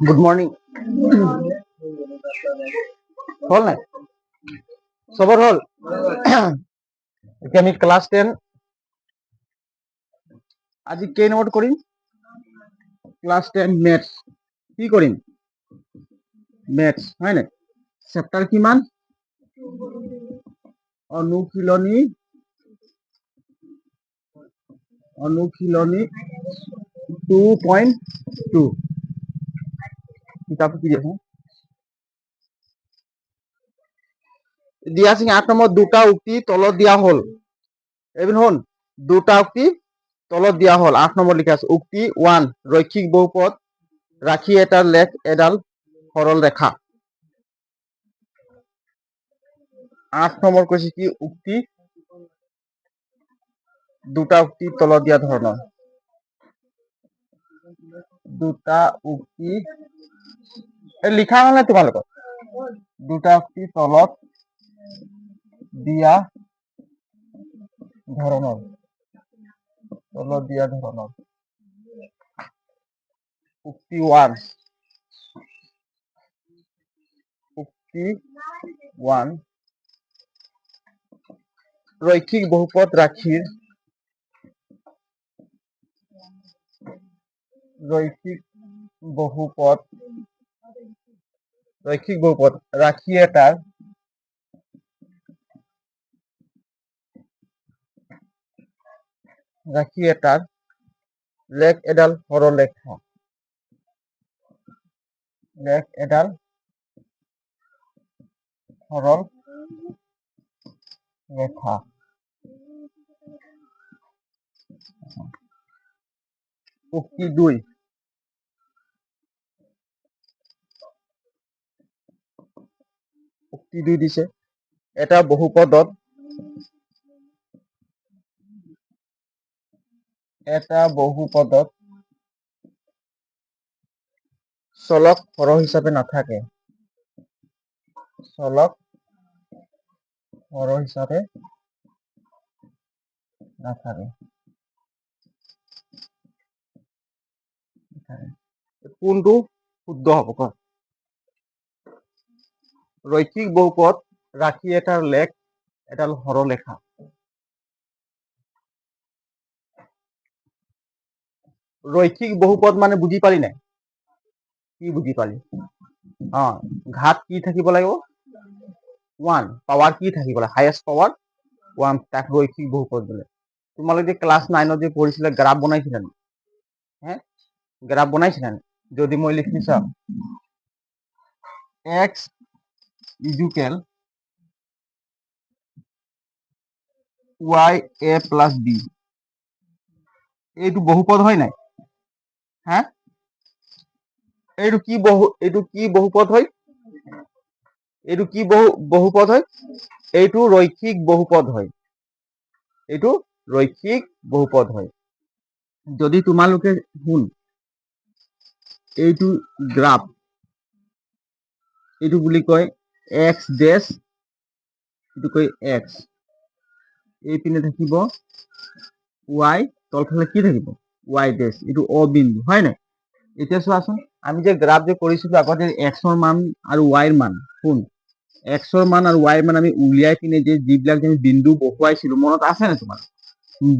Good morning. হ'ল নাই চবৰ হ'ল? এতিয়া আমি ক্লাছ 10 আজি কেই নম্বৰত কৰিম? Class 10 maths. কি কৰিম? মেথছ, হয় নাই? চেপ্টাৰ কিমান? অনুশীলনী 2.2 কিতাপটো কি আছে? দিয়া আছে 8 নম্বৰ দুটা উক্তি তলত দিয়া হ'ল। এইবিন শুন, দুটা উক্তি তলত দিয়া হ'ল। 8 নম্বৰ লিখা আছে উক্তি 1 ৰৈখিক বহুপদ ৰাখি এটা লেখ এডাল সৰল ৰেখা। 8 নম্বৰ কৈছে কি উক্তি দুটা উক্তি তলত দিয়া ধৰণৰ। দুটা উক্তি লিখা হ'ল নে তোমালোকৰ? দুটা উক্তি তলত দিয়া ধৰণৰ। উক্তি 1 ৰৈখিক বহুপদ ৰাখিৰ ৰৈখিক বহুপদ ৰাখি এটাৰ লেখ এডাল সৰল ৰেখা। উক্তি 2 দিছে এটা বহুপদত চলক হৰ হিচাপে নাথাকে। কোনটো শুদ্ধ হ'ব ক? ৰৈখিক বহুপদ ৰাখি এটাৰ লেখ এডাল সৰলৰেখা। ৰৈখিক বহুপদ মানে বুজি পালি নাই? কি বুজি পালি? ঘাত কি থাকিব লাগিব? 1 পাৱাৰ কি থাকিব লাগে? হাইয়েষ্ট পাৱাৰ 1, তাক ৰৈখিক বহুপদ বোলে। তোমালোকে ক্লাছ 9 যে পঢ়িছিলে গ্ৰাফ বনাইছিলা নে? গ্ৰাফ বনাইছিলা নে? যদি মই লিখি চাম x equal y a plus b, এইটো বহুপদ হয় নাই? এইটো কি বহুপদ হয়? এইটো ৰৈখিক বহুপদ হয়। যদি তোমালোকে শুন, এইটো গ্ৰাফ, এইটো বুলি কয় x ডেছ, এইটো কয় x, এইপিনে থাকিব y, তলফালে কি থাকিব? y ডেছ, এইটো অ বিন্দু, হয় নাই? এতিয়া চোৱাচোন, আমি যে গ্ৰাফ যে কৰিছিলো আগতে এক্সৰ মান আৰু ৱাইৰ মান, শুন, এক্সৰ মান আৰু ৱাইৰ মান আমি উলিয়াই পিনে যে যিবিলাক আমি বিন্দু বহুৱাইছিলো, মনত আছে নে তোমাৰ?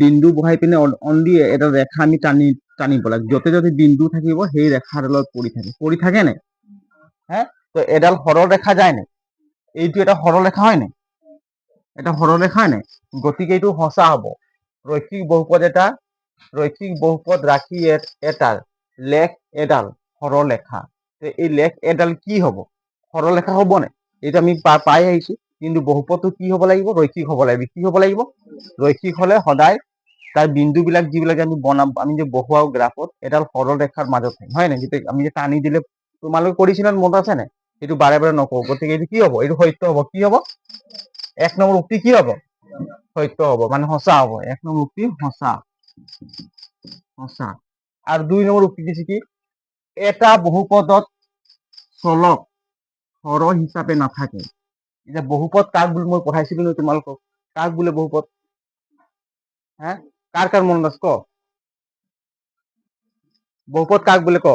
বিন্দু বহাই পিনে অনলি এটা ৰেখা আমি টানিব লাগে। য'তে য'তে বিন্দু থাকিব সেই ৰেখাডালত পৰি থাকে নাই? তো এডাল সৰল ৰেখা যায় নাই? এইটো এটা সৰল ৰেখা হয় নাই? গতিকে এইটো সঁচা হ'ব। ৰৈখিক বহুপদ ৰাখি এটাৰ লেখ এডাল সৰল ৰেখা। এই লেখ এডাল কি হ'ব? সৰল ৰেখা হ'ব নাই? এইটো আমি পাই আহিছো। কিন্তু বহুপদটো কি হ'ব লাগিব? ৰৈখিক হ'ব লাগিব। কি হ'ব লাগিব? ৰৈখিক হলে সদায় তাৰ বিন্দু বিলাক যিবিলাক আমি যে বহুৱাও গ্ৰাফত, এডাল সৰল ৰেখাৰ মাজত থাকে, হয় নাই? আমি যে টানি দিলে, তোমালোকে কৰিছিলা, মনত আছে নাই? এইটো বাৰে বাৰে নকওঁ। গতিকে এইটো কি হ'ব? এইটো সত্য হ'ব। কি হ'ব? 1 নম্বৰ উক্তি কি হ'ব? সত্য হ'ব, মানে সঁচা হ'ব। 1 নম্বৰ উক্তি সঁচা। আৰু 2 নম্বৰ উক্তি দিছে কি? এটা বহুপদত চলক হৰ হিচাপে নাথাকে। এতিয়া বহুপদ কাক বুলি মই পঢ়াইছিলো ন তোমালোকক? কাক বোলে বহুপদ? কাৰ মনত আছে ক? বহুপদ কাক বোলে ক?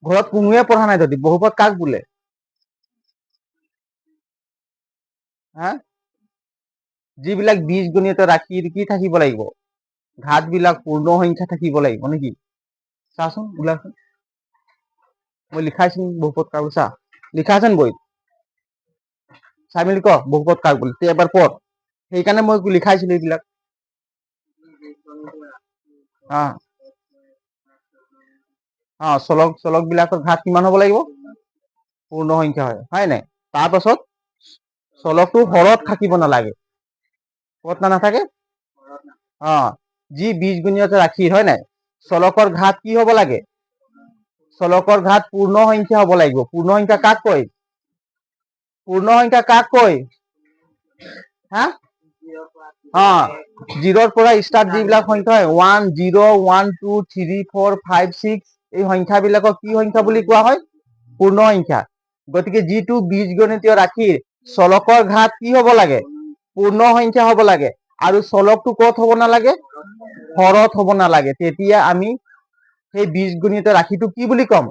ঘৰত কোনোৱে পঢ়া নাই যদি বহুপদ কাক বোলে? হা, যিবিলাক বীজগণিত ৰাশিৰ কি থাকিব লাগিব? ঘাতবিলাক পূৰ্ণ সংখ্যা থাকিব লাগিব নেকি? চাচোন ওলাচোন, মই লিখাইছো বহুপদ কাক চা, লিখা আছে বই চাই মেলি ক বহুপদ কাক বোলে, তে এবাৰ পঢ়। সেইকাৰণে মই লিখাইছিলো এইবিলাক। চলক বিলাকৰ ঘাত কিমান হ'ব লাগিব? পূৰ্ণ সংখ্যা হয় নাই? তাৰ পাছত চলকটো হৰত থাকিব নালাগে। ক'ত নাথাকে? যি বীজগণিত ৰাশি হয় নাই, চলকৰ ঘাত কি হ'ব লাগে? চলকৰ ঘাত পূৰ্ণ সংখ্যা হ'ব লাগিব। পূৰ্ণ সংখ্যা কাক কয়? পূৰ্ণ সংখ্যা কাক কয়? হা, জিৰ'ৰ পৰা ষ্টাৰ্ট যিবিলাক সংখ্যা হয় 1 0 1 2 3 4 5 6 এই সংখ্যাবিলাকক কি সংখ্যা বুলি কোৱা হয়? পূৰ্ণ সংখ্যা। গতিকে যিটো বীজগণিতীয় ৰাশিৰ চলকৰ ঘাত কি হ'ব লাগে? পূৰ্ণ সংখ্যা হ'ব লাগে। আৰু চলকটো ক'ত হ'ব নালাগে? হৰত হ'ব নালাগে। তেতিয়া আমি সেই বীজগণিত ৰাশিটো কি বুলি ক'ম?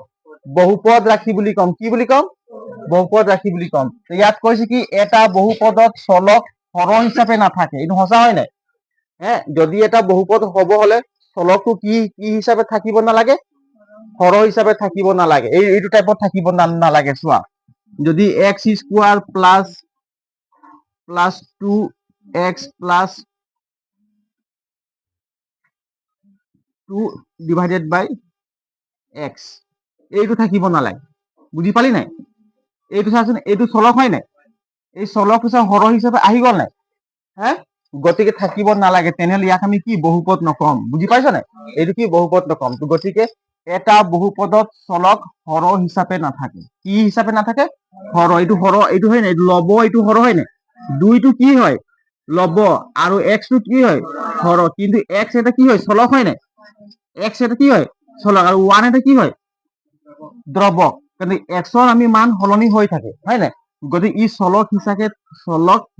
বহুপদ ৰাশি বুলি ক'ম। কি বুলি ক'ম? বহুপদ ৰাশি বুলি ক'ম। ইয়াত কৈছে কি এটা বহুপদত চলক হৰ হিচাপে নাথাকে। এইটো সঁচা হয় নাই? যদি এটা বহুপদ হ'ব হলে চলকটো কি হিচাপে থাকিব নালাগে? হৰ হিচাপে থাকিব নালাগে। এইটো টাইপত থাকিব নালাগে। চোৱা, যদি X square plus 2x plus 2 divided by X, এইটো থাকিব নালাগে। বুজি পালি নাই? এইটো চাচোন, এইটো চলক হয় নাই? এই চলক হিচাপে হৰ হিচাপে আহি গল নাই? গতিকে থাকিব নালাগে। তেনেহলে ইয়াক আমি কি বহুপদ নকম। বুজি পাইছ নাই? এইটো কি বহুপদ নকম। গতিকে এটা বহুপদত চলক হৰ হিচাপে নাথাকে। কি হিচাপে নাথাকে? হৰ। এইটো হৰ, এইটো হয় নাই? লব, এইটো হৰ হয় নাই? দুইটো কি হয়? লব। আৰু এক্সটো কি হয়? হৰ। কিন্তু এক্স এটা কি হয়? চলক হয় নাই? এক্স এটা কি হয়? চলক। আৰু ওৱান এটা কি হয়? দ্ৰৱক। কিন্তু এক্সৰ আমি মান সলনি হৈ থাকে হয় নাই? গতিকে ই চলক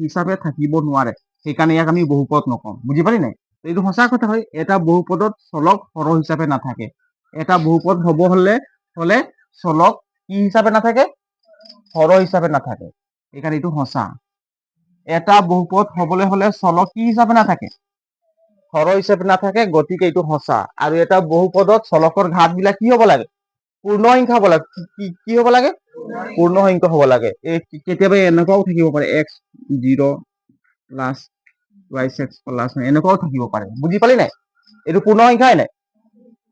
হিচাপে থাকিব নোৱাৰে। সেইকাৰণে ইয়াক আমি বহুপদ নকওঁ। বুজি পালি নাই? এইটো সঁচা কথা হয়। এটা বহুপদত চলক হৰ হিচাপে নাথাকে। এটা বহুপদ হব হলে চলক কি হিচাপে নাথাকে? হৰ হিচাপে নাথাকে। সেইকাৰণে এইটো সঁচা। এটা বহুপদ হবলৈ হলে চলক কি হিচাপে নাথাকে? হৰ হিচাপে নাথাকে। গতিকে এইটো সঁচা। আৰু এটা বহুপদত চলকৰ ঘাত বিলাক কি হব লাগে? পূৰ্ণ সংখ্যা হব লাগে। কি হব লাগে? পূৰ্ণ সংখ্যা হব লাগে। কেতিয়াবা এনেকুৱাও থাকিব পাৰে x 0 প্লাছ y6 প্লাছ এনেকুৱাও থাকিব পাৰে। বুজি পালি নাই? এইটো পূৰ্ণ সংখ্যা হয় নাই?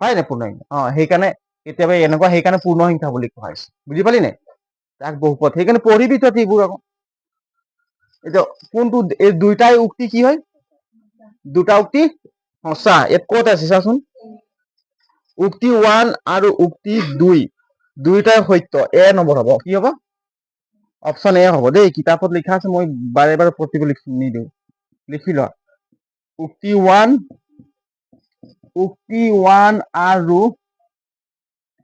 হয় নাই পূৰ্ণ সংখ্যা? সেইকাৰণে কেতিয়াবা এনেকুৱা, সেইকাৰণে পূৰ্ণ সংখ্যা বুলি কোৱা হৈছে। বুজি পালি নাই? তাক বহুপদ। সেইকাৰণে পঢ়িবি তই এইবোৰ আকৌ। এতিয়া কোনটো এই দুইটাই উক্তি কি হয়? দুটা উক্তি সঁচা। ইয়াত ক'ত আছে চাচোন, উক্তি 1 আৰু উক্তি 2 দুইটাই সত্য। নম্বৰ হ'ব। কি হ'ব? অপচন এ হ'ব দেই। কিতাপত লিখা আছে, মই বাৰে বাৰে প্ৰতিটো নিদিওঁ। লিখি লোৱা। উক্তি 1 আৰু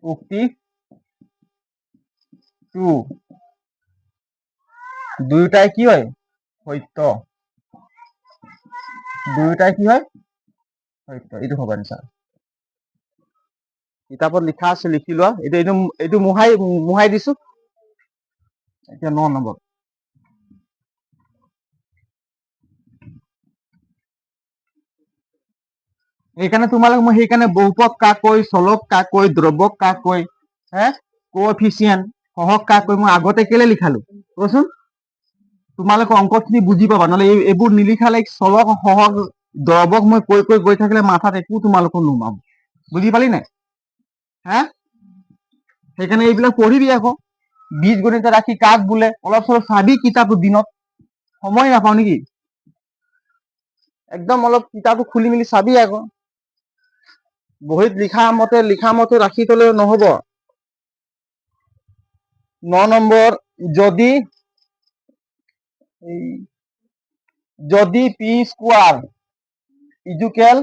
উক্তি 2 দুয়োটাই কি হয়? সত্য। দুয়োটাই কি হয়? সত্য। এইটো হ'ব এনসাৰ। কিতাপত লিখা আছে, লিখি লোৱা। এইটো মোহাই দিছো। এতিয়া 9 নম্বৰ। সেইকাৰণে তোমালোক মই বহুপদ কাক কয়, চলক কাক কয়, দ্ৰৱক কাক কয়, কোএফিচিয়েন্ট সহগ কাক কয়, মই আগতে কেলে লিখালো কচোন? তোমালোকে অংকখিনি বুজি পাবা। নহলে এইবোৰ নিলিখালে চলক সহগ দ্ৰৱক মই কৈ গৈ থাকিলে মাথাত একো তোমালোকৰ নোমাম। বুজি পালি নাই? সেইকাৰণে এইবিলাক পঢ়িবি আকৌ। বীজগণিত ৰাশি কাক বোলে অলপ চলপ চাবি কিতাপত। দিনত সময় নাপাওঁ নেকি? একদম অলপ কিতাপটো খুলি মেলি চাবি আকৌ। বহীত লিখা মতে ৰাখি থলে নহব। 9 নম্বৰ, যদি পি স্কোয়াৰ ইকুয়াল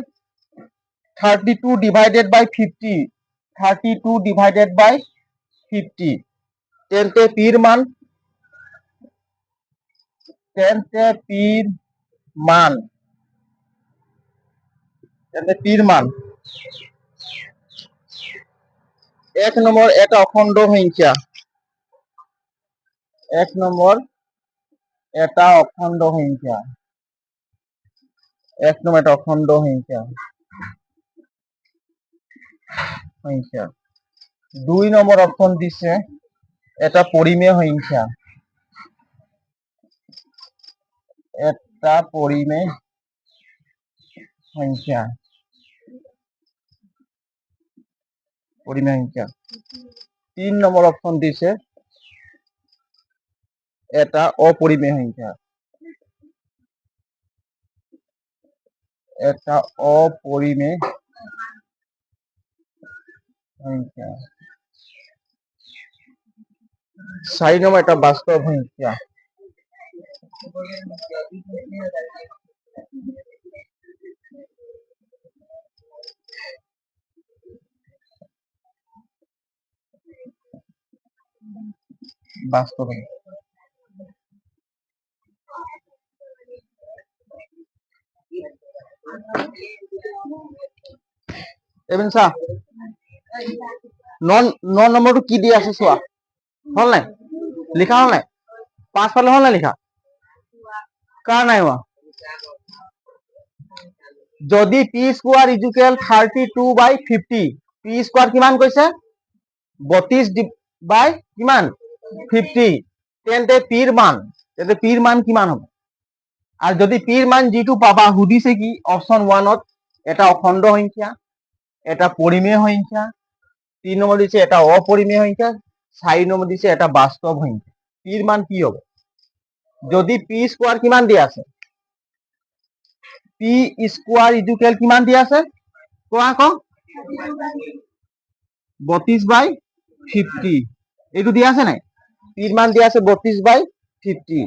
32 ডিভাইডেড বাই 50 তেন্তে পিৰ মান এক নম্বৰ এটা অখণ্ড সংখ্যা, এক নম্বৰ এটা অখণ্ড সংখ্যা, এক নম্বৰ এটা অখণ্ড সংখ্যা সংখ্যা। 2 নম্বৰ অপশন দিছে এটা পৰিমেয় সংখ্যা, একটা পৰিমেয় সংখ্যা, পৰিমেয় সংখ্যা। 3 নম্বৰ অপশন দিছে এটা অপৰিমেয় সংখ্যা, একটা অপৰিমেয় সংখ্যা। 4 নম্বৰ এটা বাস্তব সংখ্যা, বাস্তব সংখ্যা। এবেন চা 9 নম্বৰটো কি দি আছে চোৱা, হল নাই লিখা, হল নাই 5 পালে হল নাই লিখা, কাৰ নাই হোৱা। যদি P square equal 32/50, P square কিমান কৈছে 32/50, তেন্তে পিৰ মান কিমান হ'ব। আর যদি পির মান যেটো পাবা সুধিছে কি অপশন 1ত এটা অখণ্ড সংখ্যা, এটা পরিমেয় সংখ্যা, 3 নম্বৰ দিছে এটা অপৰিমেয় সংখ্যা, 4 নম্বৰ দিছে এটা বাস্তব সংখ্যা। পির মান কি হবে যদি পি স্কোয়ার কিমান দিয়া আছে, পি স্কোয়ার ইকুয়াল কিমান দিয়া আছে কোৱা আকৌ 32/50, এইটো দিয়া আছে নাই, পিৰ মান দিয়া আছে 32/50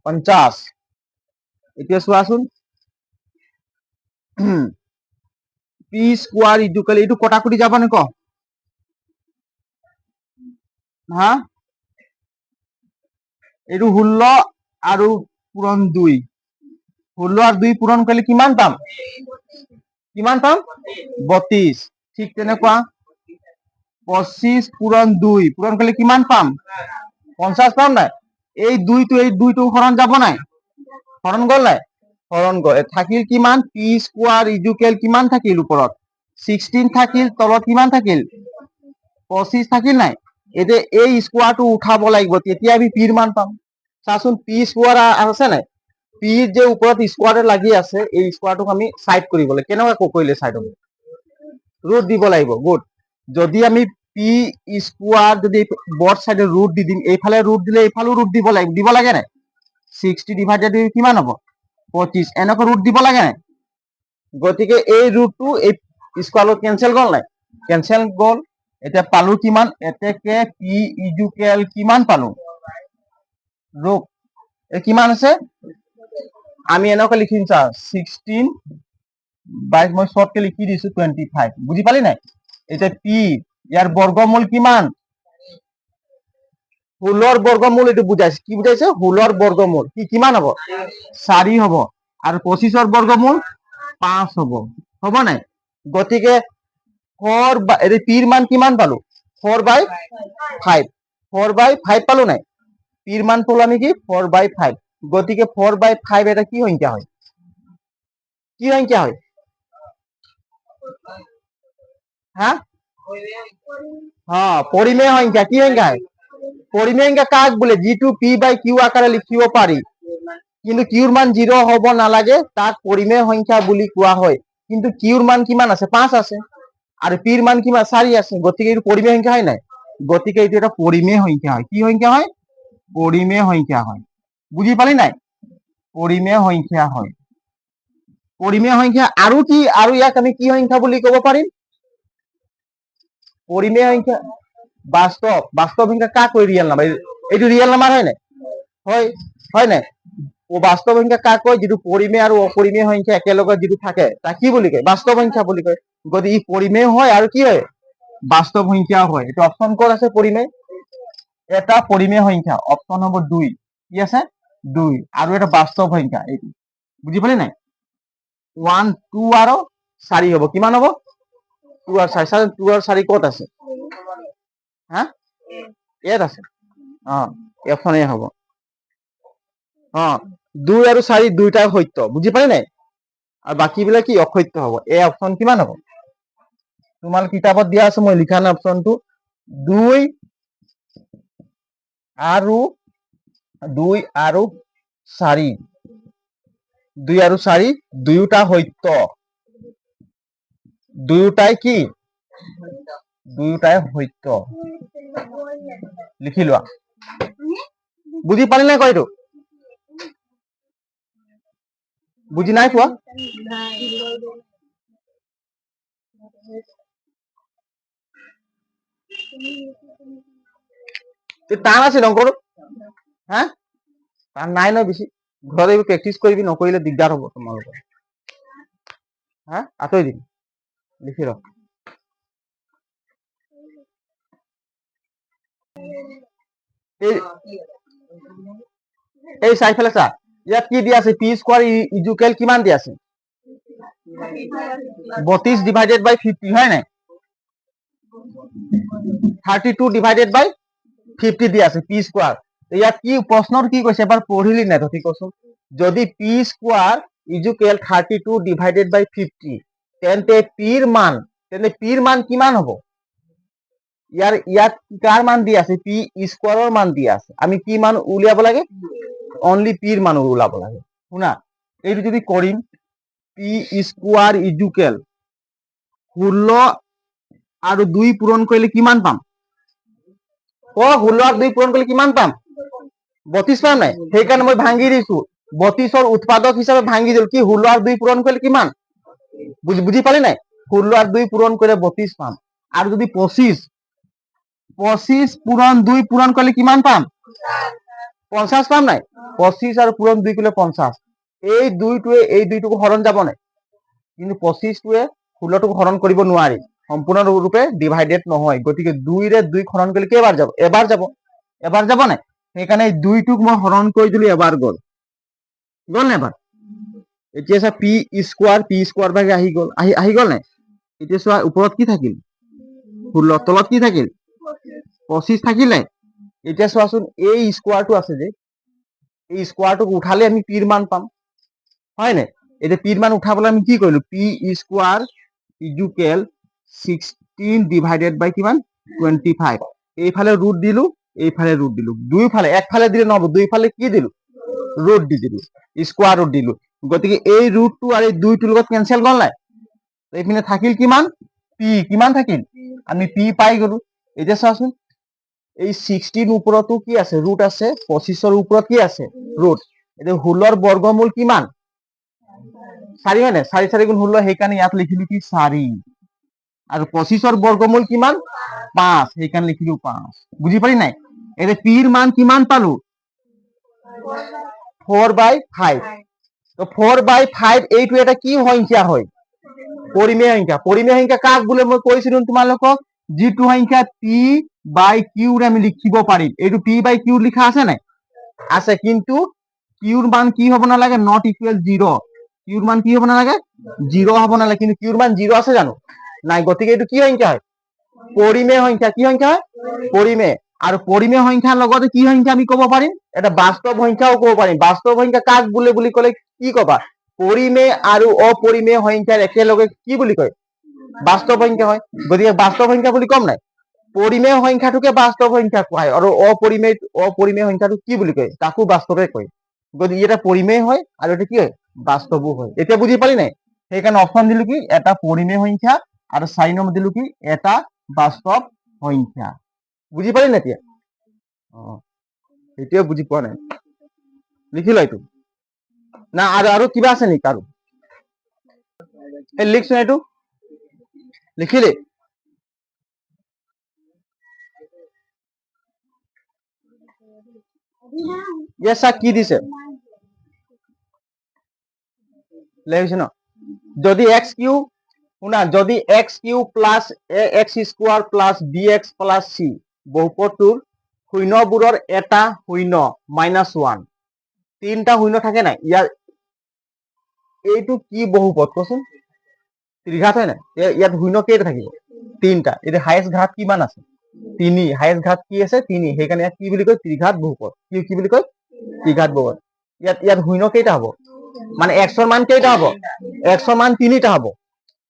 50। এতিয়া চোৱাচোন পি স্কোয়াৰ ইকুয়াল এইটো কটাকটি যাব নে ক হা, এইটো 16 আৰু পূৰণ 2, 16 আৰু 2 পূৰণ কৰিলে কিমান পাম 32। ঠিক তেনেকুৱা 25 পূৰণ 2 পূৰণ কৰিলে কিমান পাম 50 পাম নাই। এই দুইটো হৰণ যাব নাই, হৰণ গল নাই, হৰণ গল। থাকিল কিমান পি স্কোয়াৰ ইকুয়াল কিমান থাকিল ওপৰত 16 থাকিল, তলত কিমান থাকিল 25 থাকিল নাই। এতিয়া এই স্কোয়ারটো উঠাব লাগিব, তেতিয়া আমি পিৰ মান পাম। চাচোন পি স্কোয়াৰ আছে নাই, পিৰ যে ওপৰত স্কোয়াৰ লাগি আছে এই স্কোয়াৰটোক আমি সাইড কৰিব লাগে। কেনেকুৱা কৰিলে সাইড হ'ব, ৰুট দিব লাগিব। গুড। যদি আমি পি স্কোয়াৰ যদি বৰ্ড সাইডে ৰুট দি দিম, এইফালে ৰুট দিলে এইফালেও ৰুট দিব লাগিব, দিব লাগে নাই 60 ডিভাইডেড কিমান হ'ব 25, এনেকৈ ৰুট দিব লাগে নাই। গতিকে এই ৰুটটো এই স্কোয়াৰত কেনসেল গল নাই, কেনসেল গল। এতিয়া পালো কিমান, এতেকে পি ইকুয়াল কিমান পালো ৰুট কিমান আছে, আমি এনেকৈ লিখিম চা 16 মই শর্টকে লিখি দিছো 25, বুঝি পালি নাই। এটা পি ইয়ার বর্গমূল কিমান 16 বর্গমূল, এটো বুঝাইছে কি বুঝাইছে 16 বর্গমূল কি কিমান হব 4 হব, আর 25 বর্গমূল 5 হব, হব নাই। গতিকে 4 এর পির মান কিমান পালো 4/5, 4/5 পালো নাই, পির মান পালো আমি কি 4/5। গতিকে 4/5 এটা কি সংখ্যা হয়, কি সংখ্যা হয় হ্যাঁ, হ্যাঁ পরিমেয় সংখ্যা। কি সংখ্যা হয় পরিমেয় সংখ্যা কাক বলে, যিটো পি বাই কিউ আকারে লিখিব পারি, কিন্তু কিউর মান 0 হব নালাগে, তাক পরিমেয় সংখ্যা বুলি কোৱা হয়। কিন্তু কিউর মান কিমান আছে 5 আছে, আর পির মান কিমান 4 আছে, গতিকে এইটো পরিমেয় সংখ্যা হয় নাই। গতিকে এইটো এটা পরিমেয় সংখ্যা হয়। কি সংখ্যা হয় পরিমেয় সংখ্যা হয়, বুঝি পালি নাই, পরিমেয় সংখ্যা হয়। পরিমেয় সংখ্যা আৰু কি, আৰু ইয়াক আমি কি সংখ্যা বুলি ক'ব পাৰিম, পরিমেয় সংখ্যা বাস্তব। বাস্তব সংখ্যা কাক কয় রিয়েল নাম্বার, এইটো রিয়েল নাম্বার হয় নাই, হয় হয় নাই। বাস্তব সংখ্যা কাক কয়, যেটো পরিমেয় আৰু অপরিমেয় সংখ্যা একেলগে যেটো থাকে তাক কি বুলি কয় বাস্তব সংখ্যা বুলি কয়। গতিকে ই পরিমেয় হয় আৰু কি হয় বাস্তব সংখ্যাও হয়। এইটো অপশন ক'ত আছে পরিমেয়, এটা পরিমেয় সংখ্যা অপশন নম্বৰ 2, কি আছে 2, আৰু এটা বাস্তব সংখ্যা এইটো, বুঝি পালি নাই। 1 2 আৰু 4 হ'ব, কিমান হ'ব 2 আৰু 4, 2 আৰু 4 ক'ত আছে হা ইয়াত আছে অপশ্যন এ হ'ব 2 আৰু 4 দুইটাই সত্য বুজি পালি নাই আৰু বাকীবিলাক কি অসত্য হ'ব এ অপশ্যন কিমান হ'ব তোমাৰ কিতাপত দিয়া আছে মই লিখা নাই অপশ্যনটো 2 আৰু 4 2 আৰু 4 দুয়োটা সত্য দুয়োটাই কি দুয়োটাই সত্য লিখি লোৱা বুজি পালি নাই কয়টো বুজি নাই পোৱা টান আছে অংকটো হা টান নাই নহয় বেছি ঘৰত এইবোৰ প্ৰেক্টিচ কৰিবি নকৰিলে দিগদাৰ হ'ব তোমালোকৰ হা আঁতৰি দিম লিখি ল এই চাৰিফালে চা ইয়াত কি দিয়া আছে পি স্কোৱাৰ ইজুকেল কিমান দিয়া আছে 32 ডিভাইডেড বাই 50 হয় নাই 32 ডিভাইডেড বাই 50 দিয়া আছে পি স্কোৱাৰ ইয়াত কি প্ৰশ্নত কি কৈছে এবাৰ পঢ়িলি নাই তই কচোন যদি পি স্কোৱাৰ ইজুকেল 32 ডিভাইডেড বাই 50 তেন্তে পিৰ মান কিমান হ'ব ইয়াত কাৰ মান দিয়া আছে পি স্কোৱাৰৰ মান দিয়া আছে আমি কি মান উলিয়াব লাগে অনলি পিৰ মান ওলাব লাগে শুনা এইটো যদি কৰিম পি স্কোৱাৰ ইজুকেল 16 আৰু 2 পূৰণ কৰিলে কিমান পাম 16 আৰু 2 পূৰণ কৰিলে কিমান পাম 32 পাম নাই সেইকাৰণে মই ভাঙি দিছো 32ৰ উৎপাদক হিচাপে ভাঙি দিলো কি 16 আৰু 2 পূৰণ কৰিলে কিমান বুজি পালি নাই 16 আৰু 2 পূৰণ কৰিলে 32 পাম আৰু যদি 25 পূৰণ 2 পূৰণ কৰিলে কিমান পাম 50 পাম নাই 25 আৰু পূৰণ 2 কৰিলে 50 এই দুইটোক হৰণ যাব নাই কিন্তু 25টোৱে 16টোক হৰণ কৰিব নোৱাৰি সম্পূৰ্ণৰূপে ডিভাইডেড নহয় গতিকে 2ৰে 2 হৰণ কৰিলে কেইবাৰ যাব এবাৰ যাব নাই সেইকাৰণে 2টোক মই হৰণ কৰি দিলো এবাৰ গ'ল নাই এবাৰ এতিয়া চা পি স্কোৱাৰ ভাগে আহি গ'ল নাই এতিয়া চোৱা ওপৰত কি থাকিল 16 তলত কি থাকিল 25 থাকিল নাই এতিয়া চোৱাচোন এই স্কোৱাৰটো আছে যে এই স্কোৱাৰটোক উঠালে আমি পিৰ মান পাম হয় নাই এতিয়া পিৰ মান উঠাবলৈ আমি কি কৰিলো পি স্কোৱাৰ ইজুকেল 16 ডিভাইডেড বাই কিমান 25 এইফালে ৰুট দিলো দুইফালে একফালে দিলে নহব দুইফালে কি দিলো ৰুট দি দিলো স্কোৱাৰ ৰুট দিলো গতিকে এই ৰুটটো আৰু এই দুইটোৰ লগত কেনচেল গ'ল নাই এইপিনে থাকিল কিমান থাকিল আমি পি পাই গলো এতিয়া চাওচোন এই 16 ওপৰতো কি আছে ৰুট আছে 25ৰ ওপৰত কি আছে ৰুট এতিয়া 16ৰ বৰ্গমূল কিমান 4 হয় নাই 4 4 গুণ 16 সেইকাৰণে ইয়াত লিখিলো কি 4 আৰু 25ৰ বৰ্গমূল কিমান 5 সেইকাৰণে লিখিলো 5 বুজি পালি নাই এতিয়া পিৰ মান কিমান পালো 4/5 তো 4/5 এইটো এটা কি সংখ্যা হয় পৰিমেয় সংখ্যা কাক বোলে মই কৈছিলো তোমালোকক যিটো সংখ্যা পি বাই কিউ আমি লিখিব পাৰিম এইটো পি বাই কিউ লিখা আছে নাই আছে কিন্তু কিউৰ মান কি হ'ব নালাগে নট ইকুৱেল 0 কিউৰ মান কি হ'ব নালাগে 0 হ'ব নালাগে কিন্তু কিউৰ মান 0 আছে জানো নাই গতিকে এইটো কি সংখ্যা হয় পৰিমেয় সংখ্যা কি সংখ্যা পৰিমেয় আৰু পৰিমেয় সংখ্যাৰ লগতে কি সংখ্যা আমি ক'ব পাৰিম এটা বাস্তৱ সংখ্যাও ক'ব পাৰিম বাস্তৱ সংখ্যা কাক বোলে বুলি ক'লে কি ক'বা পৰিমেয় আৰু অপৰিমেয় সংখ্যাৰ একেলগে কি বুলি কয় বাস্তৱ সংখ্যা হয় গতিকে বাস্তৱ সংখ্যা বুলি কম নাই পৰিমেয় সংখ্যাটোকে বাস্তৱ সংখ্যা কোৱা হয় আৰু অপৰিমেয় সংখ্যাটো কি বুলি কয় তাকো বাস্তৱে কয় গতিকে এটা পৰিমেয় হয় আৰু এটা কি হয় বাস্তৱো হয় এতিয়া বুজি পালি নাই সেইকাৰণে অপশ্যন দিলো কি এটা পৰিমেয় সংখ্যা আৰু 4 নম্বৰ দিলো কি এটা বাস্তৱ সংখ্যা বুজি পালি নাই এতিয়া এতিয়া বুজি পোৱা নাই লিখিলা এইটো না আৰু কিবা আছে নেকি আৰু লিখছোন এইটো লিখিলে কি দিছে লেখিছে ন যদি এক্স কিউ শুনা যদি X Q plus X square plus B X plus C বহুপদটোৰ শূন্যবোৰৰ এটা শূন্য -1 তিনিটা শূন্য থাকে নাই ইয়াৰ এইটো কি বহুপদ কচোন ত্ৰিঘাত হয় নাই ইয়াত শূন্য কেইটা থাকিব তিনিটা এতিয়া হাইয়েষ্ট ঘাত কিমান আছে তিনি, হায়েষ্ট ঘাত কি আছে তিনি, সেইকাৰণে ইয়াক কি বুলি কয় ত্ৰিঘাত বহুপদ। কি বুলি কয় ত্ৰিঘাত বহুপদ। ইয়াত শূন্য কেইটা হ'ব, মানে এক্সৰ মান কেইটা হ'ব, এক্সৰ মান তিনিটা হ'ব।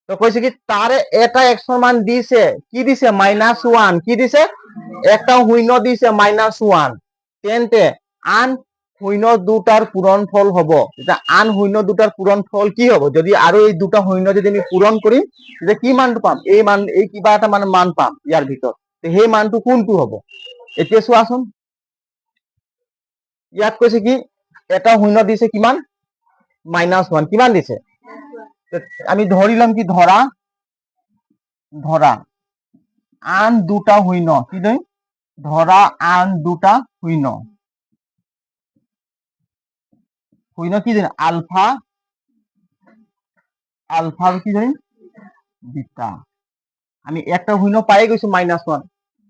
তো কৈছে কি তাৰে এটা এক্সৰ মান দিছে, কি দিছে -1, কি দিছে একটা শূন্য দিছে -1। তেন্তে আন শূন্য দুটাৰ পূৰণফল হ'ব। এতিয়া আন শূন্য দুটাৰ পূৰণফল কি হ'ব, যদি আৰু এই দুটা শূন্য যদি আমি পূৰণ কৰিম তেতিয়া কি মানটো পাম, এই কিবা এটা মান পাম ইয়াৰ ভিতৰত। সেই মানটো কোনটো হ'ব, এতিয়া চোৱাচোন। ইয়াত কৈছে কি এটা শূন্য দিছে কিমান -1, কিমান দিছে, আমি ধৰি লম কি ধৰা আন দুটা শূন্য, কি ধৰিম ধৰা আন দুটা শূন্য কি ধৰিম আলফা কি ধৰিম বিটা। আমি একটা শূন্য পাই গৈছো -1,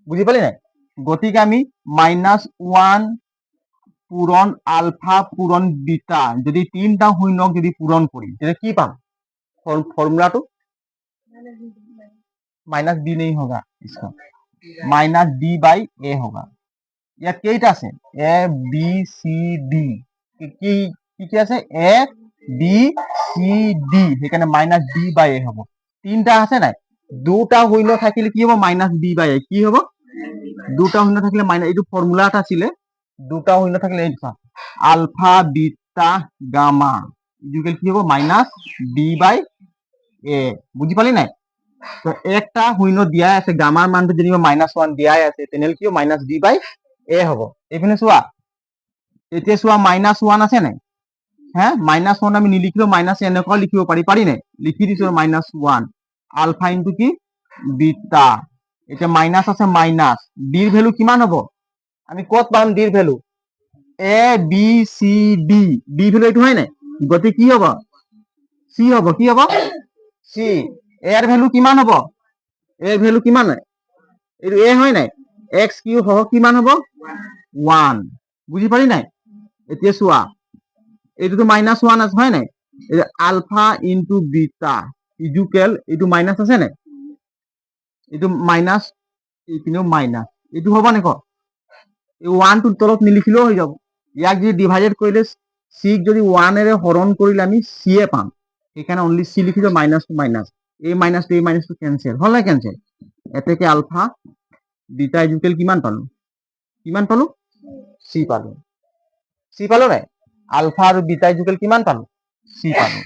বুজি পালি নাই। গতিকে আমি -1 পূরণ আলফা পূরণ বিটা যদি তিনটা শূন্যক যদি পূরণ করি তাহলে কি পাম, फॉर्मूलाটো -b नहीं होगा, इसका -b/a होगा। ইয়াত কেইটা আছে a b c d, কি কি আছে a b c d, সেইকাৰণে -b/a হ'ব। তিনটা আছে নাই, দুটা শূন্য থাকিলে কি হ'ব -b/a, কি হ'ব দুটা শূন্য থাকিলে এইটো ফর্মুলা এটা আছিলে, দুটা শূন্য থাকিলে এইটো আলফা বিটা গামা ইকুয়াল কি হ'ব -b/a। বুজি পালি নাই। তো একটা শূন্য দিয়া আছে, গামাৰ মানটো যদি -1 দিয়াই আছে তেনেহলে কি b/a হ'ব। এইপিনে চোৱা, এতিয়া চোৱা -1 আছে নাই, হ্যাঁ -1 আমি নিলিখিলেও এনেকুৱাও লিখিব পাৰি নাই, লিখি দিছো -1 আলফা ইনটু কি বিটা। এতিয়া মাইনাস আছে মাইনাস, ডিৰ ভ্যালু কিমান হ'ব, আমি ক'ত পাম ডিৰ value a b c d, D value এইটো হয় নাই, গতি কি হ'ব c হ'ব, কি হ'ব c। এর ভ্যালু কিমান হ'ব, এর ভ্যালু কিমান হয় এইটো a হয় নাই, x কিউব হ'ব কিমান হ'ব 1, বুজি পালি নাই। এতিয়া চোৱা এইটোতো -1 আছে হয় নাই, আলফা ইনটু বিটা ইকুয়াল এইটো মাইনাস আছে নাই, এইটো মাইনাস এইপিনেও মাইনাস, এইটো হ'ব নে ক, এই 1 টো তলত নিলিখিলেও হৈ যাব। ইয়াক যদি ডিভাইডেড কৰিলে c যদি 1 এৰে হৰণ কৰিলে আমি c এ পাম, সেইকাৰণে অনলি c লিখিছো, মাইনাস টু মাইনাস, এই মাইনাস টু কেনসেল হল না, কেনসেল। এতেকে আলফা বিটা ইকুয়াল কিমান পালো c পালো, নাই আলফা আৰু বিটা ইকুয়াল কিমান পালো c পালো।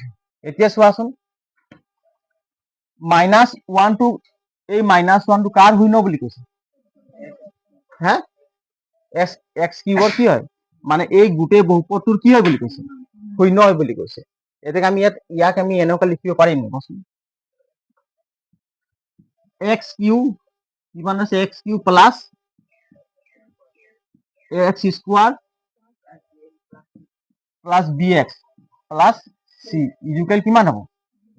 এতিয়া চোৱাচোন -1 টো, এই -1 টো কাৰ শূন্য বুলি কৈছে, হ্যাঁ x কিউবৰ কি হয়, মানে এই গোটেই বহুপদটোৰ কি হয় বুলি কৈছে শূন্য হয় বুলি কৈছে। এতেকে আমি ইয়াক আমি এনেকুৱা লিখিব পাৰিম কচোন, x কিউব কিমান আছে, x cube plus x square plus bx plus c equal কিমান হ'ব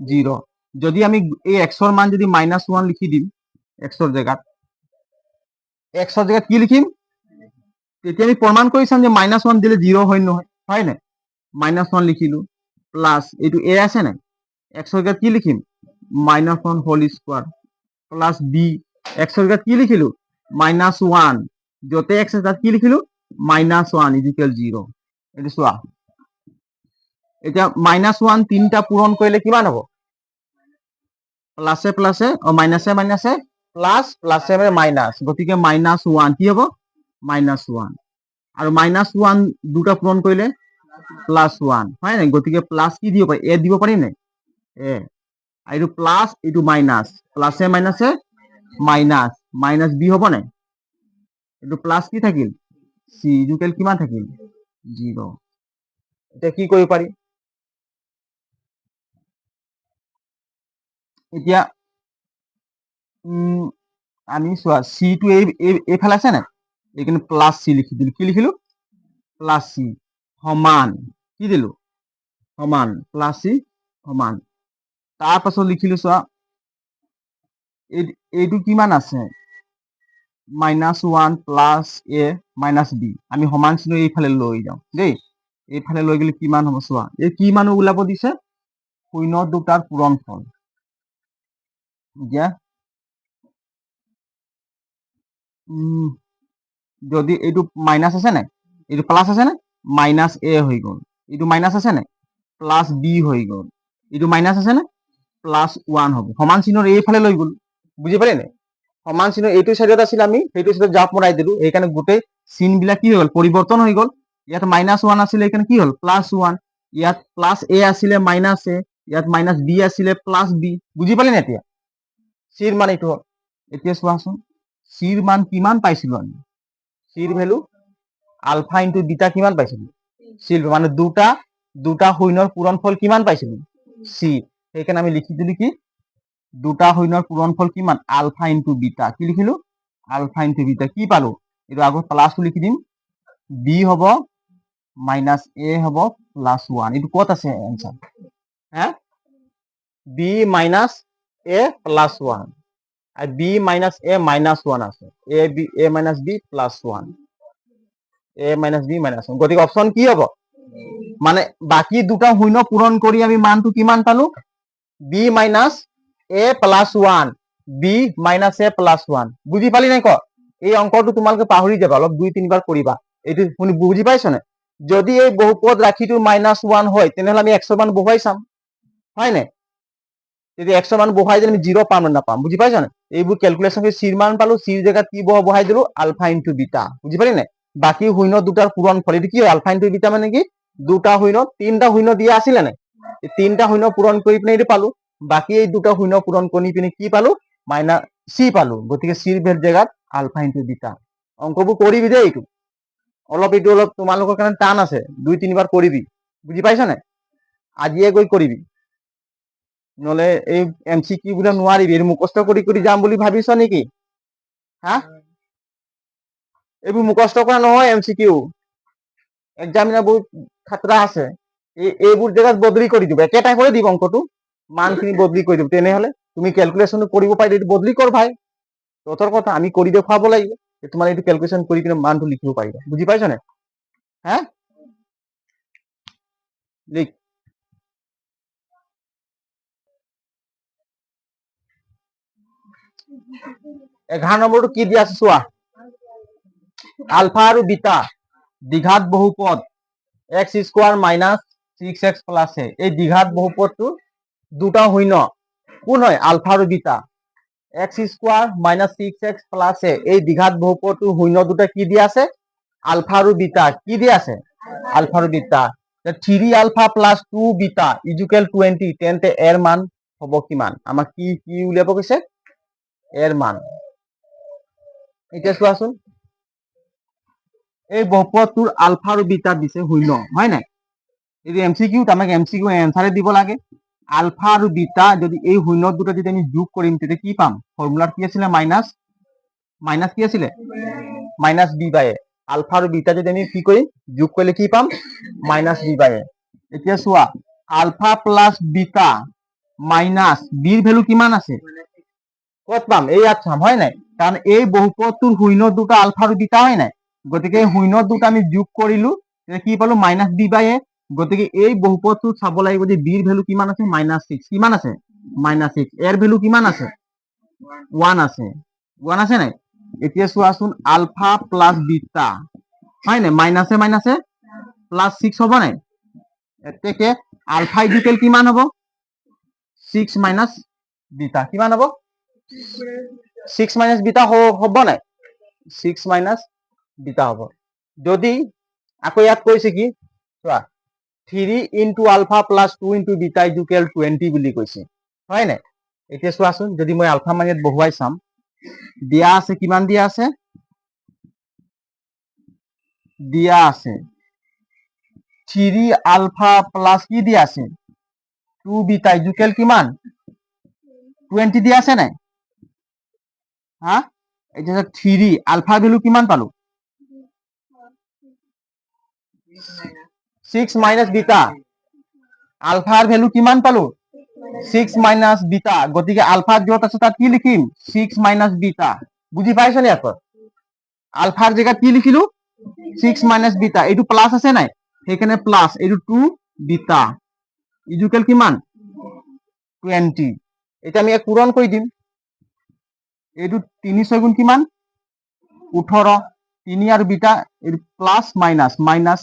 0। যদি আমি এই x ৰ মান যদি -1 লিখি দিম, x ৰ জেগাত কি লিখিম, তেতিয়া আমি প্ৰমাণ কৰি চাম যে -1 দিলে 0 হয় নহয়, হয় নাই, -1 লিখিলো প্লাস এইটো a আছে নাই, x ৰ জেগাত কি লিখিম -1 whole square plus b, x ৰ জেগাত কি লিখিলো -1, যতে x আছে তাত কি লিখিলো -1 ইকুয়াল 0। এইটো চোৱা, এতিয়া -1 তিনটা পূৰণ কৰিলে কিমান হ'ব, প্লাসে প্লাসে মাইনাসে মাইনাসে প্লাস, প্লাসে মাইনাস, গতিকে -1 কি হ'ব -1, আৰু -1 দুটা পূৰণ কৰিলে +1 হয় নাই, গতিকে প্লাস কি দিব পাৰি a দিব পাৰিম নাই a, এইটো প্লাস এইটো মাইনাস, প্লাসে মাইনাসে মাইনাস, মাইনাস b হ'ব নাই, এইটো প্লাস কি থাকিল c ইকুয়াল কিমান থাকিল 0। এতিয়া কি কৰিব পাৰি, এতিয়া আমি চোৱা c টো এইফালে আছে নাই, এইখানে প্লাস c লিখি দিলো, কি লিখিলো প্লাস c সমান, কি দিলো সমান প্লাস c সমান। তাৰ পাছত লিখিলো চোৱা এইটো কিমান আছে -1 প্লাস a মাইনাস b, আমি সমান চিহ্ন এইফালে লৈ যাওঁ দেই, এইফালে লৈ গেলে কিমান হ'ব চোৱা, এই কি মান ওলাব দিছে শূন্য দুটাৰ পূৰণফল। এতিয়া যদি এইটো মাইনাস আছে নাই, এইটো প্লাস আছে নাই, মাইনাস এ হৈ গ'ল। এইটো মাইনাস আছে নাই, প্লাস বি হৈ গ'ল। এইটো মাইনাস আছে নাই, প্লাস 1 হ'ব। সমান চিহ্নৰ এইফালে লৈ গ'ল, বুজি পালে নাই? সমান চিহ্ন এইটো সাইডত আছিল, আমি সেইটো সাইডত জাপ মৰাই দিলো, সেইকাৰণে গোটেই চিহ্নবিলাক কি হৈ গ'ল, পৰিৱৰ্তন হৈ গ'ল। ইয়াত -1 আছিলে, এইকাৰণে কি হ'ল, +1। ইয়াত প্লাস এ আছিলে, মাইনাস এ। ইয়াত মাইনাস বি আছিলে, প্লাস বি। বুজি পালে নাই? এতিয়া চিৰ মান এইটো হ'ল। এতিয়া চোৱাচোন, চিৰ মান কিমান পাইছিলো আমি? চিৰ ভ্যালু আলফা ইনটু বিটা কিমান পাইছিলো? চিৰ মানে দুটা শূন্যৰ পূৰণফল কিমান পাইছিলো? চি। সেইকাৰণে আমি লিখি দিলো কি, দুটা শূন্যৰ পূৰণফল কিমান? Alpha into beta. কি লিখিলো? Alpha into beta. কি পালো? এইটো আগত প্লাসটো লিখি দিম, বি হ'ব মাইনাস এ হ'ব +1। এইটো ক'ত আছে এনসার? হ্যাঁ, বি মাইনাস এ +1 আর বি মাইনাস এ -1 আছে। এ মাইনাস বি +1, এ মাইনাস বি -1। গতিকে অপশন কি হ'ব? মানে বাকি দুটা শূন্য পূরণ কৰি আমি মানটো কিমান পালো? বি মাইনাস এ +1, বি মাইনাস এ +1। বুজি পালি নাই? ক এই অঙ্কটো তোমালোকে পাহৰি যাবা, অলপ 2-3 বাৰ কৰিবা। এইটো শুনি বুজি পাইছ নে? যদি এই বহুপদ ৰাশিটো -1 হয়, তেনেহলে আমি 100 মান বহুৱাই চাম, হয় নাই? যদি 100 মান বহুৱাই দিলে আমি 0 পাম না নাপাম, বুজি পাইছ না? এইবোৰ ক্যালকুলেশন কৰি চিৰ মান পালো, চিৰ জায়গাত কি বহাই দিলো, আলফা ইনটু বিটা। বুজি পালি নাই? বাকি শূন্য দুটাৰ পূৰণফল, এইটো কি হয়, আলফা ইনটু বিটা মানে কি, দুটা শূন্য, তিনটা শূন্য দিয়া আছিলে নাই, এই তিনটা শূন্য পূৰণ কৰি পিনে এইটো পালো। বাকি এই দুটা শূন্য পূৰণ কৰি পিনে কি পালো, মাইনাস সি পালো। গতিকে চিৰ জায়গাত আলফা ইনটু বিটা। অঙ্কবোৰ কৰিবি দেই। এইটো অলপ তোমালোকৰ কাৰণে টান আছে, 2-3 বাৰ কৰিবি, বুজি পাইছ নাই? আজিয়ে গৈ কৰিবি, নহলে এই MCQ বোলে নোৱাৰিবি। মুখস্থ কৰি যাম বুলি ভাবিছ নেকি? হা, এইবোৰ মুখস্থ কৰা নহয় MCQ। এক্সামিনাৰ বহুত খাতৰা আছে। এইবোৰ জেগাত বদলি কৰি দিব, একে টাইপৰে দিব অঙ্কটো, মানখিনি বদলি কৰি দিব। তেনেহলে তুমি ক্যালকুলেশন কৰিব পাৰিলে এইটো বদলি কৰ ভাই, তহঁতৰ কথা। আমি কৰি দেখুৱাব লাগিব, তোমাৰ এইটো ক্যালকুলেশন কৰি কিনে মানটো লিখিব পাৰিবা। বুজি পাইছ নাই? হ্যাঁ, লিখ। 11 নম্বৰটো কি দিয়া আছে চোৱা। আলফা আৰু বিটা দ্বিঘাত বহুপদ x² - 6x + a। এই দ্বিঘাত বহুপদটো দুটা শূন্য কোন হয়? আলফা আৰু বিটা। x² - 6x + a। এই দ্বিঘাত বহুপদটো শূন্য দুটা কি দিয়া আছে? আলফা আৰু বিটা। কি দিয়া আছে? আলফা আৰু বিটা। 3 আলফা + 2 বিটা = 20। তেন্তে এর মান হ'ব কিমান? আমাক কি কি উলিয়াব কৈছে? এর মান। এতিয়া চোৱাচোন, এই বহুপদটোৰ আলফা আৰু বিটা দিছে শূন্য, হয় নাই? এই MCQ, আমাক MCQ এনসাৰে দিব লাগে। আলফা আৰু বিটা যদি এই শূন্য দুটা যদি আমি যোগ কৰিম, তেতিয়া কি পাম? ফৰ্মুলা কি আছিলে? মাইনাস কি আছিলে? -b/a। আলফা আৰু বিটা যদি আমি কি কৰিম, যোগ কৰিলে কি পাম? -b/a। এতিয়া চোৱা, আলফা প্লাস বিটা মাইনাস বিৰ ভ্যালু কিমান আছে? কত পাম? এই ইয়াত চাম, হয় নাই? কাৰণ এই বহুপদটোৰ শূন্য দুটা আলফা আৰু বিটা, হয় নাই? গতিকে শূন্য দুটা আমি যোগ কৰিলো, কি পালো? -b/a। গতিকে এই বহুপদটোত চাব লাগিব যে বিৰ ভ্যালু কিমান আছে? -6। কিমান আছে? -6। এৰ ভ্যালু কিমান আছে? 1 আছে। 1 আছে নাই? এতিয়া চোৱাচোন, আলফা প্লাস বিটা, হয় নাই? মাইনাসে মাইনাসে +6 হ'ব নাই? এতেকে আলফা ইকুয়াল কিমান হ'ব? 6 - বিটা কিমান হ'ব? 6 - বিটা হ'ব নাই? 6 - বিটা হ'ব। যদি আকৌ ইয়াত কৈছে কি চোৱা, 3 * আলফা + 2 * বিটা = 20 বুলি কৈছে, হয় নাই? এতিয়া চোৱাচোন, যদি মই আলফা মান ইয়াত বহুৱাই চাম, দিয়া আছে কিমান? দিয়া আছে 3 আলফা প্লাস কি দিয়া আছে? 2 বিটা = কিমান? 20 দিয়া আছে নাই? হা, এতিয়া 3 আলফা ভ্যালু কিমান পালো? 6 - বিটা। আলফাৰ ভ্যালু কিমান পালো? 6 - বিটা। গতিকে আলফা যত আছে তাত কি লিখিম? 6 - বিটা। বুজি পাইছ নি? আকৌ আলফাৰ জায়গাত কি লিখিলো? 6 - বিটা। এইটো প্লাস আছে নাই? সেইকাৰণে প্লাস। এইটো 2 বিটা = কিমান? 20। এটা আমি এক পূরণ কৰি দিম। এইটো 3 × 6 = কিমান? 18 3 আর বিটা এর প্লাস মাইনাস মাইনাস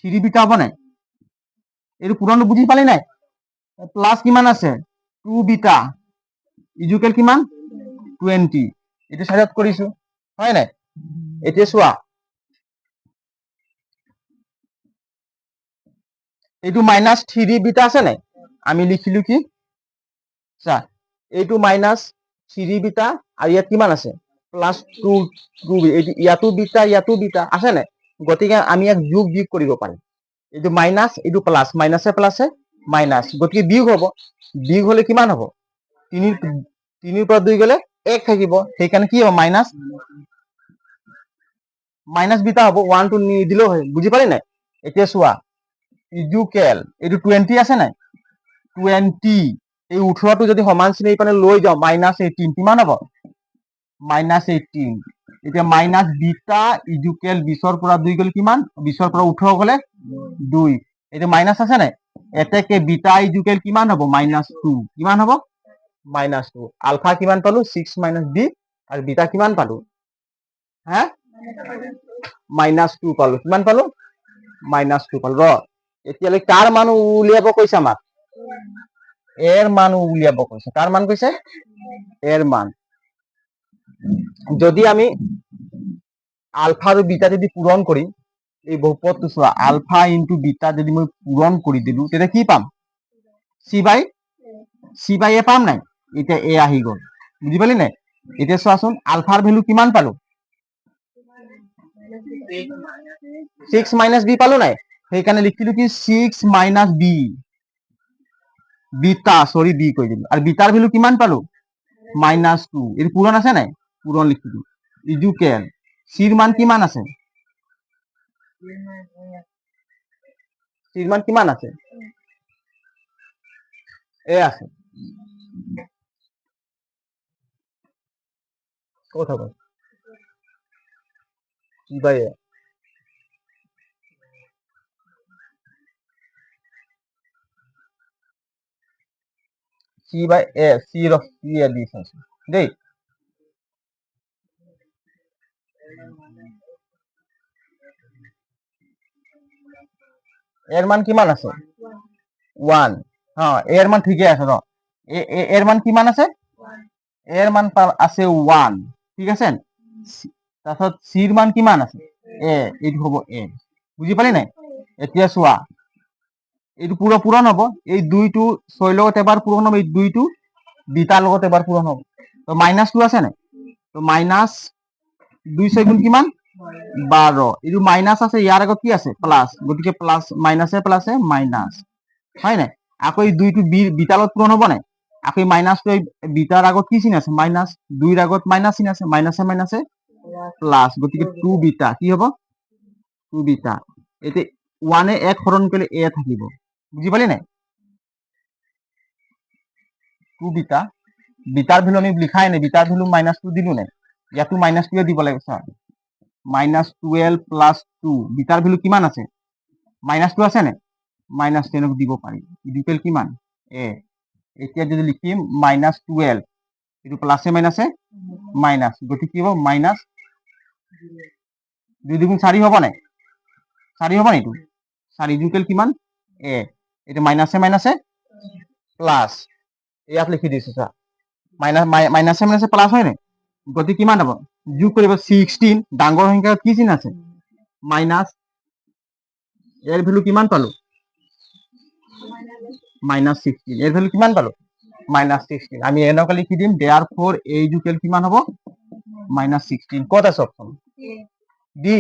3 বিটা হ'ব নাই এর পুৰণটো বুজি পালি নাই প্লাস কিমান আছে 2 বিটা ইকুয়াল কিমান 20 এটা সাইডত কৰিছো হয় নাই এতিয়া চোৱা এইটো মাইনাস 3 বিটা আছে নাই আমি লিখিলো কি চা এইটো মাইনাস 3 বিটা আর ইয়াত কিমান আছে প্লাস 2 ইয়াতো বিটা আছে নাই গতিকে আমি এক যোগ বিয়োগ কৰিব পাৰিম এইটো মাইনাস এইটো প্লাস মাইনাসে প্লাসে মাইনাস গতিকে বিয়োগ হ'ব বিয়োগ হলে কিমান হ'ব 3 পৰা 2 গলে 1 থাকিব সেইকাৰণে কি হ'ব মাইনাস মাইনাস বিটা হ'ব 1 টো নিদিলেও হয় বুজি পালি নাই এতিয়া চোৱা ইকুয়াল এইটো 20 আছে নাই 20 এই 18 টো যদি সমান চিন এইপানে লৈ যাও -18 কিমান হ'ব -18 এতিয়া মাইনাস বিটা ইকুয়াল 20 পৰা 2 গলে কিমান 20 পৰা 18 গলে 2 এটা মাইনাস আছে নাই এতেকে বিটা ইকুয়াল কিমান হ'ব -2 কিমান হ'ব -2 আলফা কিমান পালো 6 - b আর বিটা কিমান পালো হ্যাঁ -2 পালো কিমান পালো -2 পালো ৰ এতিয়ালৈ কাৰ মান উলিয়াব কৈছে আমাক এৰ মান উলিয়াব কৈছে কাৰ মান কৈছে এৰ মান যদি আমি আলফা আৰ বিটা যদি পূৰণ কৰি এই বহুপদটো চোৱা আলফা ইনটু বিটা যদি মই পূৰণ কৰি দিলো তেতিয়া কি পাম সি বাই এ পাম নাই এতিয়া এ আহি গল বুজি পালি নাই এতিয়া চোৱাচোন আলফাৰ ভ্যালু কিমান পালো 6 মাইনাস বি পালো নাই সেইকাৰণে লিখিলো কি 6 minus B beta sorry B কৈ দিলো আর বিটার ভ্যালু কিমান পালো -2 এর পূরণ আছে নাই পূরণ লিখি দিলো ইকুয়াল সির মান কিমান আছে সির মান কিমান আছে এ আছে কথা বল কি বাই A C by A C র সি এ দিছে দেই এর মান কিমান আছে 1 হ্যাঁ এর মান ঠিকই আছে র এর মান কিমান আছে এর মান আছে 1 ঠিক আছে তারপর সির মান কিমান আছে এ এইটো হবো এ বুঝি পালি নাই এতিয়া চোৱা এইটো পুৰো পূৰণ হব এই 2 টো 6 লগত এবাৰ পূৰণ হব এই 2 টো বিটাৰ লগত এবাৰ পূরণ হব তো -2 আছে নাই তো মাইনাস 2 6 গুণ কিমান 12 এইটো মাইনাস আছে ইয়াৰ আগত কি আছে প্লাস গতিকে প্লাস মাইনাসে প্লাসে মাইনাস হয় নাই আকৌ এই 2 টো বিটাৰ লগত পূৰণ হব নাই আকৌ এই মাইনাসটো বিটাৰ আগত কি চিন আছে মাইনাস 2 এর আগত মাইনাস চিন আছে মাইনাসে মাইনাসে প্লাস গতিকে 2 বিটা কি হব 2 বিটা এতে 1 এ 1 হরণ করলে এ থাকিব বুঝি পালি নাই 2 বিটা বিটাৰ ভ্যালু আমি লিখাই নাই বিটাৰ ভ্যালু -2 দিলো নাই ইয়াতো -2 দিব লাগে স্যাৰ -12 প্লাস 2 বিটাৰ ভ্যালু কিমান আছে -2 আছে নাই -10 দিব পাৰি ইকুয়াল কিমান এ এতিয়া যদি লিখিম -12 এটো প্লাসে মাইনাসে মাইনাস গতি কি হব মাইনাস 2 2 4 হব নাই 4 হব নাই এটো 4 ইকুয়াল কিমান এ এটা মাইনাসে মাইনাসে প্লাস ইয়াত লিখি দিছো চা মাইনাসে মাইনাসে প্লাস হয় নাই গতি কিমান হব যোগ কৰিব 16 ডাঙৰ সংখ্যা কি চিন আছে মাইনাস এর ভ্যালু কিমান পালো -16 এর ভ্যালু কিমান পালো -16 আমি এনেকা লিখি দিম দেয়ারফর এ ইকুয়াল কিমান হব -16 কত আছে অপশন ডি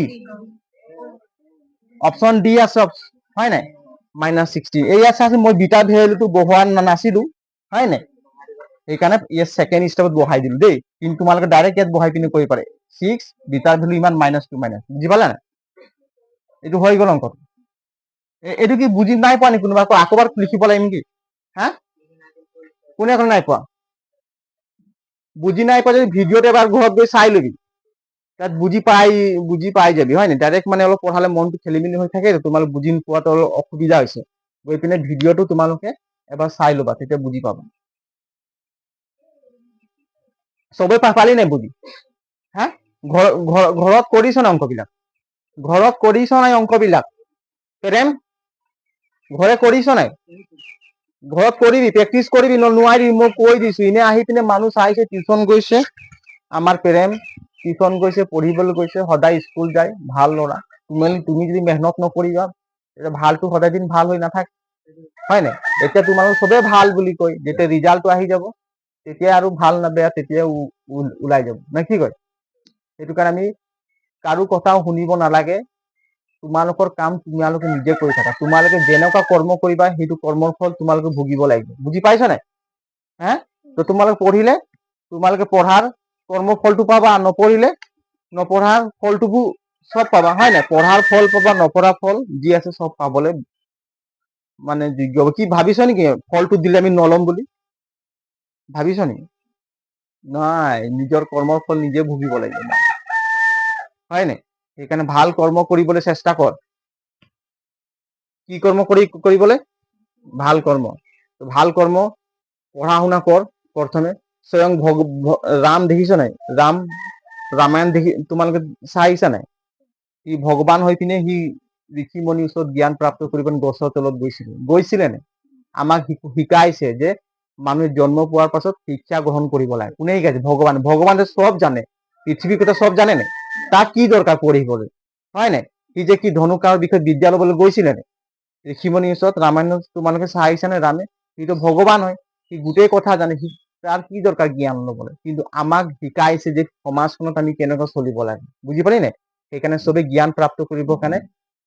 অপশন ডি আছে হয় নাই -16 এই আছে মই বিটা ভ্যালুটো বহুৱা নাছিলো হয় নাই সেইকাৰণে ইয়াত সেকেন্ড স্টেপত বহাই দিলো দেই কিন্তু তোমালোকে ডাইৰেক্ট ইয়াত বহাই পিনে কৰিব পাৰে 6 বিটাৰ ভ্যালু ইমান -2 মাইনাস বুজি পালা না এইটো হৈ গল অঙ্ক এইটো কি বুজি নাই পোৱা নি কোনোবা আকবাৰ লিখিব লাগিব নেকি হা কোনে এখন নাই পোৱা বুজি নাই পোৱা যদি ভিডিঅ'ত এবাৰ ঘৰত গৈ চাই লবি তাত বুজি পাই যাবি হয় নাই ডাইরেক্ট মানে অলপ পঢ়ালে মনটো খেলি মেলি হৈ থাকে তোমালোক বুজি পোৱাটো অলপ অসুবিধা হৈছে গৈ পিনে ভিডিঅ'টো তোমালোকে এবাৰ চাই ল'বা তেতিয়া বুজি পাবা সবে পালি নাই বুজি হ্যাঁ ঘৰত কৰিছ নাই অংকবিলাক? ঘৰত কৰিছ নাই অংকবিলাক? প্ৰেম ঘৰে কৰিছ নাই? ঘৰত কৰিবি, প্ৰেক্টিচ কৰিবি, নোৱাৰিবি মই কৈ দিছো। এনে আহি পিনে মানুহ চাইছে টিউচন গৈছে, আমাৰ প্ৰেম টিউচন গৈছে, পঢ়িবলৈ গৈছে, সদায় স্কুল যায়, ভাল ল'ৰা। তুমি যদি মেহনত নকৰিবা তেতিয়া ভালটো সদায় দিন ভাল হৈ নাথাকে, হয় নাই? এতিয়া তোমালোক চবে ভাল বুলি কয়, যেতিয়া ৰিজাল্টটো আহি যাব তেতিয়া আৰু ভাল না বেয়া তেতিয়া ওলাই যাব, না কি কয়? সেইটো কাৰণে আমি কাৰো কথাও শুনিব নালাগে। তোমালোকৰ কাম তোমালোকে নিজে কৰি থাকা। তোমালোকে যেনেকুৱা কৰ্ম কৰিবা সেইটো কৰ্মৰ ফল তোমালোকে ভুগিব লাগিব। বুজি পাইছা নাই? হে তো তোমালোকে পঢ়িলে তোমালোকে পঢ়াৰ কৰ্মৰ ফলটো পাবা, নপঢ়াৰ ফলটো সব পাবা, হয় নাই? পঢ়াৰ ফল পাবা, নপঢ়া ফল যি আছে সব পাবলৈ মানে যোগ্য। কি ভাবিছ নেকি ফলটো দিলে আমি নলম বুলি? ভাবিছ নেকি? নাই, নিজৰ কৰ্মৰ ফল নিজে ভুগিব লাগিব, হয় নাই? সেইকাৰণে ভাল কৰ্ম কৰিবলৈ চেষ্টা কৰ। কি কৰ্ম কৰিবলৈ? ভাল কৰ্ম। ভাল কৰ্ম পঢ়া শুনা কৰ প্ৰথমে। স্বয়ং ৰাম দেখিছ নাই? ৰামায়ণ তোমালোকে চাই আহিছা নাই? সি ভগৱান হৈ পিনে সি ঋষিমণিৰ ওচৰত জ্ঞান প্ৰাপ্ত কৰিব গছৰ তলত গৈছিলে নে? আমাক শিকাইছে যে মানুহে জন্ম পোৱাৰ পাছত শিক্ষা গ্ৰহণ কৰিব লাগে। কোনে শিকাইছে? ভগৱানে সব জানে, পৃথিৱীৰ কথা সব জানে নে? তাক কি দৰকাৰ পঢ়িবলৈ, হয় নাই? সি যে কি ধনুকাঁড়ৰ বিষয়ে বিদ্যা ল'বলৈ গৈছিলে নে? ঋষিমণিৰ ওচৰত ৰামায়ণ তোমালোকে চাই আহিছা নে? ৰামে সিটো ভগৱান হয়, সি গোটেই কথা জানে, সি তাৰ কি দৰকাৰ জ্ঞান ল'বলৈ? কিন্তু আমাক শিকাইছে যে সমাজখনত আমি কেনেকৈ চলিব লাগে। বুজি পালি নাই? সেইকাৰণে চবে জ্ঞান প্ৰাপ্ত কৰিবৰ কাৰণে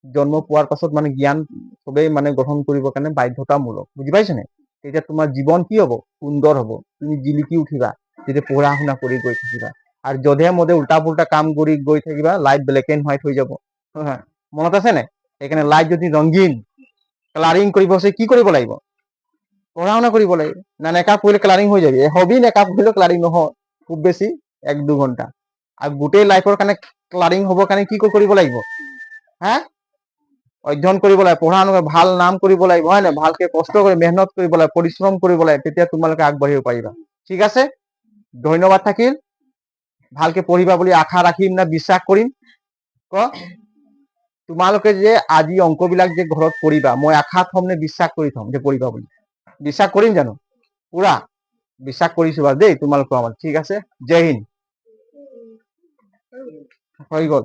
জন্ম পোৱাৰ পাছত মানে জ্ঞান চবেই মানে গ্ৰহণ কৰিবৰ কাৰণে বাধ্যতামূলক। বুজি পাইছ নাই? তেতিয়া তোমাৰ জীৱন কি হ'ব? সুন্দৰ হ'ব। তুমি জিলিকি উঠিবা যেতিয়া পঢ়া শুনা কৰি গৈ থাকিবা। আৰু যধে মধে উল্টা পুল্টা কাম কৰি গৈ থাকিবা, লাইফ ব্লেক এণ্ড হোৱাইট হৈ যাব। মনত আছে নাই? সেইকাৰণে লাইফ যদি ৰঙীন কালাৰিং কৰিব আছে কি কৰিব লাগিব? পঢ়া শুনা কৰিব লাগিব। না মেকআপ কৰিলে কালাৰিং হৈ যাবি? হবি মেকআপ কৰিলেও কালাৰিং নহয়, খুব বেছি 1-2 ঘণ্টা। আৰু গোটেই লাইফৰ কাৰণে কালাৰিং হ'বৰ কাৰণে কি কৰিব লাগিব? হা অধ্যয়ন কৰিব লাগে, পঢ়া শুনা ভাল নাম কৰিব লাগিব, হয় নাই? ভালকে কষ্ট কৰি মেহনত কৰিব লাগে, পৰিশ্ৰম কৰিব লাগে, তেতিয়া তোমালোকে আগবাঢ়িব পাৰিবা। ঠিক আছে, ধন্যবাদ থাকিল। ভালকে পঢ়িবা বুলি আশা ৰাখিম না বিশ্বাস কৰিম? তোমালোকে যে আজি অংকবিলাক যে ঘৰত কৰিবা, মই আশা থম নে বিশ্বাস কৰি থম যে কৰিবা বুলি? বিশ্বাস কৰিম জানো? পুৰা বিশ্বাস কৰিছো বাৰু দেই তোমালোকৰ আমাৰ। ঠিক আছে, জয় হিন্দ। হৈ গ'ল।